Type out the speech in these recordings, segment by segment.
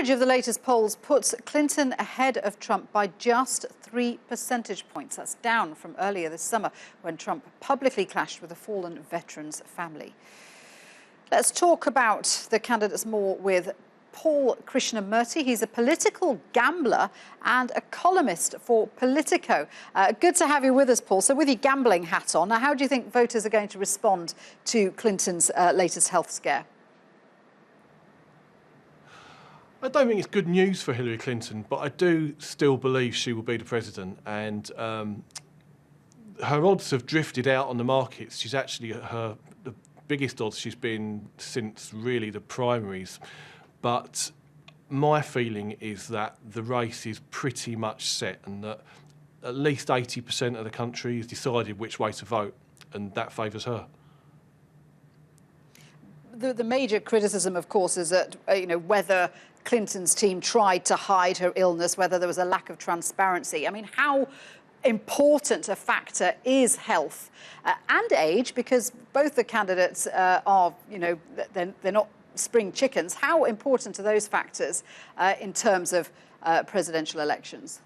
Of the latest polls puts Clinton ahead of Trump by just 3 percentage points. That's down from earlier this summer when Trump publicly clashed with a fallen veteran's family. Let's talk about the candidates more with Paul Krishnamurthy. He's a political gambler and a columnist for Politico. Good to have you with us, Paul. So with your gambling hat on, how do you think voters are going to respond to Clinton's latest health scare? I don't think it's good news for Hillary Clinton, but I do still believe she will be the president. And her odds have drifted out on the markets. She's actually the biggest odds she's been since really the primaries. But my feeling is that the race is pretty much set, and that at least 80% of the country has decided which way to vote, and that favours her. The major criticism, of course, is that whether Clinton's team tried to hide her illness, whether there was a lack of transparency. I mean, how important a factor is health and age? Because both the candidates are, they're not spring chickens. How important are those factors in terms of presidential elections?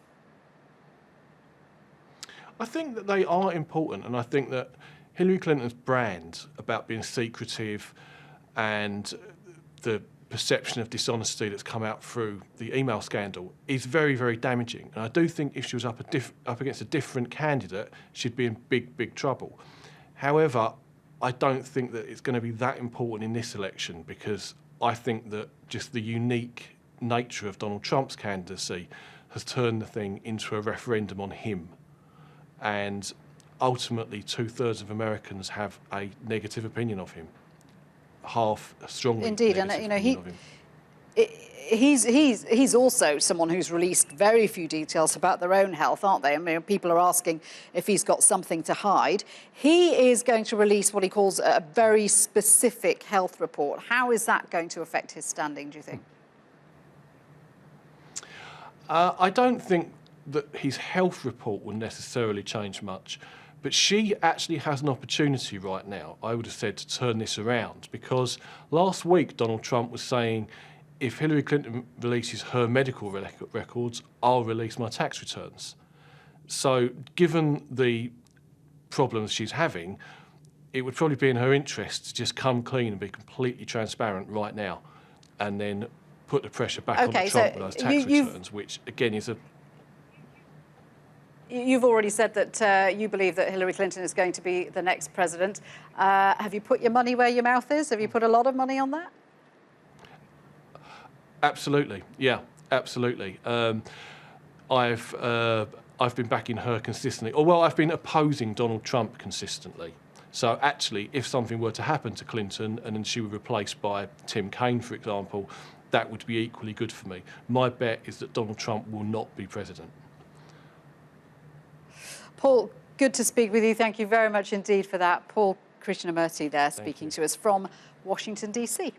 I think that they are important, and I think that Hillary Clinton's brand about being secretive and the perception of dishonesty that's come out through the email scandal is very, very damaging. And I do think if she was up against a different candidate, she'd be in big, big trouble. However, I don't think that it's going to be that important in this election, because I think that just the unique nature of Donald Trump's candidacy has turned the thing into a referendum on him. And ultimately, 2/3 of Americans have a negative opinion of him. Half strongly. Indeed, and he's also someone who's released very few details about their own health, aren't they? I mean, people are asking if he's got something to hide. He is going to release what he calls a very specific health report. How is that going to affect his standing, do you think? I don't think that his health report will necessarily change much. But she actually has an opportunity right now, I would have said, to turn this around, because last week Donald Trump was saying, if Hillary Clinton releases her medical records, I'll release my tax returns. So given the problems she's having, it would probably be in her interest to just come clean and be completely transparent right now, and then put the pressure back on Trump with those tax returns, which again is a... You've already said that you believe that Hillary Clinton is going to be the next president. Have you put your money where your mouth is? Have you put a lot of money on that? Absolutely, yeah, absolutely. I've been backing her consistently. Or, well, I've been opposing Donald Trump consistently. So actually, if something were to happen to Clinton and then she were replaced by Tim Kaine, for example, that would be equally good for me. My bet is that Donald Trump will not be president. Paul, good to speak with you. Thank you very much indeed for that. Paul Krishnamurthy there speaking to us from Washington, D.C.